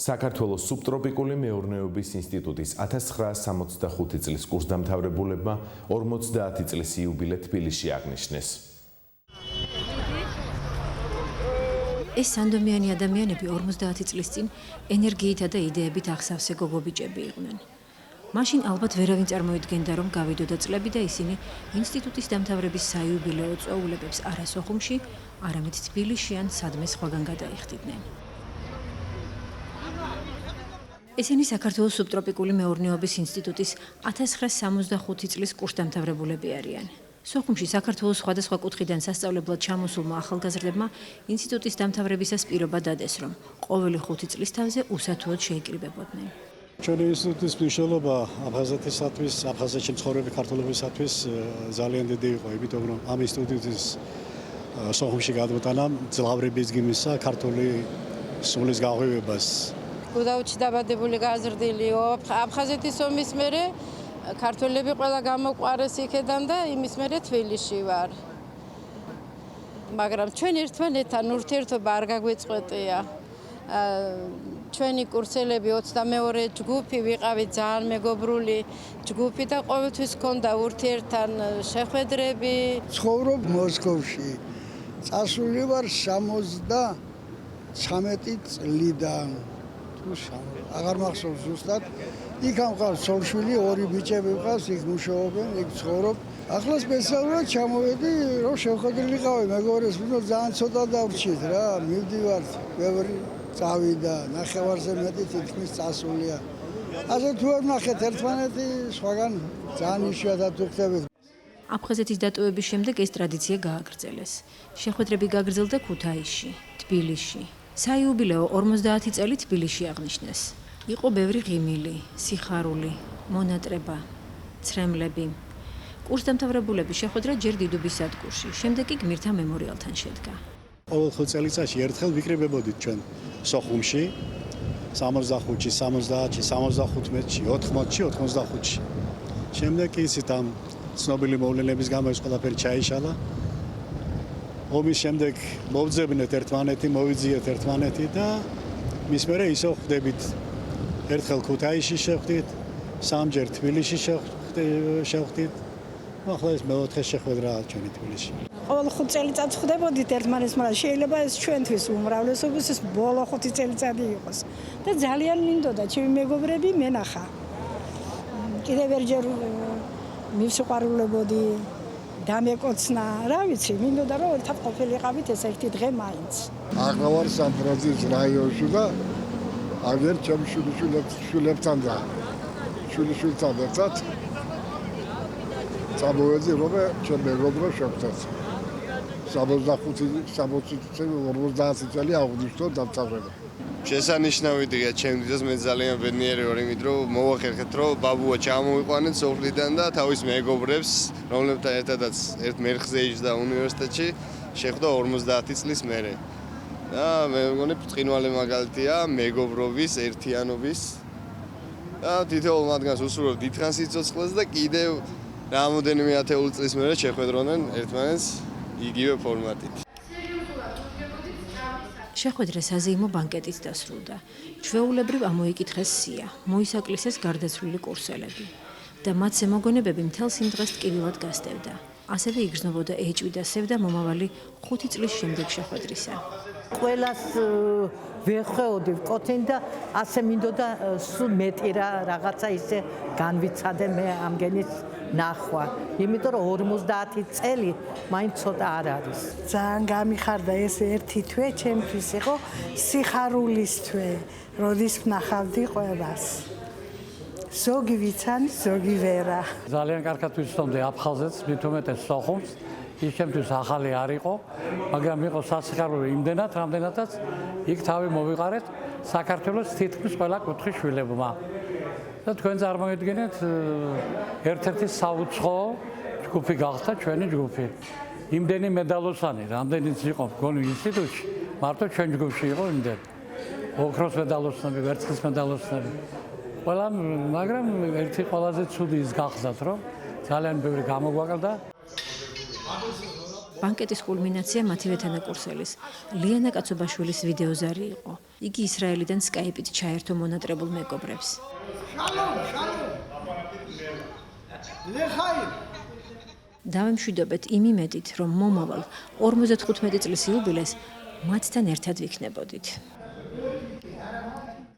საქართველოს სუბტროპიკული მეურნეობის ინსტიტუტის 1965 წლის კურსდამთავრებულებმა 50 წლის იუბილე თბილისში აღნიშნეს. ეს სანდომიანი ადამიანები 50 წლის წინ ენერგიითა და იდეებით აღსავსე გოგობიჭები იყვნენ. მაშინ ალბათ ვერავინ წარმოიდგენდა, რომ გავიდოდა წლები და ისინი ინსტიტუტის დამთავრების საიუბილეო წვეულებებს არა სოხუმში, არამედ თბილისში ან სადმე სხვაგან გადაიხდიდნენ. ესენი საქართველოს სუბტროპიკული მეურნეობის ინსტიტუტის 1965 წლის კურსდამთავრებულები არიან. სოხუმში საქართველოს სხვადასხვა კუთხიდან სასწავლებლად ჩამოსულმა ახალგაზრდებმა ინსტიტუტის დამთავრებისას პირობა დადეს, რომ ყოველი 5 წლის თავზე უსათუოდ შეიკრიბებოდნენ. ჩვენი ინსტიტუტის მნიშვნელობა აფხაზეთისათვის, აფხაზეთში მცხოვრები ქართველებისათვის ძალიან დიდი იყო, იმიტომ რომ ამ ინსტიტუტის სოხუმში გადმოტანამ ძლავრების გიმისა ქართული სულის გაღვივებას. გუდაუთში დაბადებული გაზრდილი აფხაზეთის ომის მერე ქართველები ყველა გამოყვარეს იქედან და იმის მერე თბილისში ვარ. მაგრამ ჩვენ ერთმანეთთან ურთიერთობა არ გაგვეწყვეტია. ჩვენი კურსელები 22 ჯგუფი ვიყავით ძალიან მეგობრული ჯგუფი და ყოველთვის ჰქონდა ურთიერთთან შეხვედრები. ცხოვრობ მოსკოვში. წასული ვარ 73 წლიდან. აღარ მახსოვს ზუსტად. იქ ამყავს ცოლშვილი, ორი ბიჭები მყავს, იქ მუშაობენ, იქ ცხოვრობ. ახლა სპეციალურად ჩამოვედი, რომ შევხვედრილიყავი მეგობრებს, ვინმე ძალიან ცოტა დავრჩით რა, მივდივართ, ბევრი წავიდა, ნახევარზე მეტი თითქმის წასულია. ასე თუ არ ნახეთ ერთმანეთი, სხვაგან ძალიან იშვიათად ვხდებით. აფხაზეთის დატოვების შემდეგ ეს ტრადიცია გააგრძელეს. შეხვედრები გაგრძელდა ქუთაისში, თბილისში. საიუბილეო 50 წელი თბილისში აღნიშნეს. იყო ბევრი ღიმილი, სიხარული, მონატრება, ცრემლები. კურსდამთავრებულების შეხვედრა ჯერ დიდუბის სადგურში, შემდეგ კი გმირთა მემორიალთან შედგა. ყოველ 5 წელიწადში ერთხელ ვიკრიბებოდით ჩვენ სოხუმში 65-ში, 70-ში, 75-ში, 80-ში, 85-ში. შემდეგ კი ისეთ ამ ცნობილი მოვლენების გამო ეს ყველაფერი ჩაიშალა. ომის შემდეგ მოვძებნეთ ერთმანეთი, მოვიძიეთ ერთმანეთი და მის მერე ისო ხვდებით. ერთხელ ქუთაისში შევხვდით, სამჯერ თბილისში შევხვდით. ახლა ეს მეოთხე შეხვედრაა ჩვენი თბილისში. ყოველ 5 წელიწადს ხვდებოდით ერთმანეთს, მაგრამ შეიძლება ეს ჩვენთვის უმრავლესობის ეს ბოლო 5 წელიწადი იყოს. და ძალიან მინდოდა ჩემი მეგობრები მენახა. კიდევ ერჯერ მივსიყვარულებოდი, დამეკოცნა, რა ვიცი, მინდოდა რომ ერთად ყოფილიყავით ეს ერთი დღე მაინც. ახლა ვარ სან-ფრანცისკოს რაიონში და აგერ ჩემ შვილებთან და შვილთან ერთად წამოვედი რომ ჩემ მეგობრებს შევხვდეთ. 50 წელი აგვისტო დამთავრება. შესანიშნავი დღეა ჩემთვის, მე ძალიან ბედნიერი ვარ იმით, რომ მოვახერხეთ, რომ ბაბუა ჩამოვიყვანეთ სოფლიდან და თავის მეგობრებს, რომლებთან ერთადაც ერთ მერხზე იჯდა უნივერსიტეტში, შეხვდა 50 წლის მერე. და მე მგონი ბრწყინვალე მაგალითია მეგობრობის, ერთიანობის და თითოეულ მათგანს უსურვებ დიდხანს სიცოცხლეს და კიდევ რამოდენიმე ათეული წლის მერე შეხვედროდნენ ერთმანეთს იგივე ფორმატით. შეხვედრა საზეიმო ბანკეტით დასრულდა. ჩვეულებრივ ამოიკითხეს სია, მოისაკლისეს გარდაცვლილი კურსელები და მათზე მოგონებები მთელს იმ დღეს ტკივილად გასდევდა. ასევე იგრძნობოდა ეჭვი და სევდა მომავალი 5 წლის შემდეგ შეხვედრისა. ყველას ვეხვეოდი ვკოთინ და ასე მინდოდა სულ მეტი რაღაცა ისე განვიცადე მე ამგენის ნახვა. იმიტომ რომ 50 წელი მაინც ცოტა არ არის. ძალიან გამიხარდა ეს ერთი თვე ჩემთვის იყო სიხარულის თვე, როდის ვნახავდი ყველას. ზოგი ვიცანი, ზოგი ვერა. ძალიან კარგად ვიცნობდი აფხაზეთს, მით უმეტეს სოხუმს. ის ჩემთვის ახალი არ იყო, მაგრამ იყო სასიხარულო იმდენად, რამდენადაც იქ თავი მოვიყარეთ საქართველოს თითქმის ყველა კუთხის შვილებმა. და თქვენ წარმოიდგინეთ, ერთ-ერთი საუცხო ჯგუფი გახდა ჩვენი ჯგუფი. იმდენი მედალოსანი, რამდენიც იყო მგონი ინსტიტუტში, მარტო ჩვენ ჯგუფში იყო იმდენი. ოქროს მედალოსნები, ვერცხლის მედალოსნები. ყველა, მაგრამ ერთი ყველაზე ცუდი ის გახსნათ, რომ ძალიან ბევრი გამოგვაკლდა. ბანკეტის კულმინაცია მათივე თანაკურსელის ლიანა კაცობაშვილის ვიდეოზარი იყო. იგი ისრაელიდან სკაიპით ჩაერთო მონატრებულ მეგობრებს. დავემშვიდობეთ იმ იმედით, რომ მომავალ 55 წლის იუბილეს მათთან ერთად ვიქნებოდით.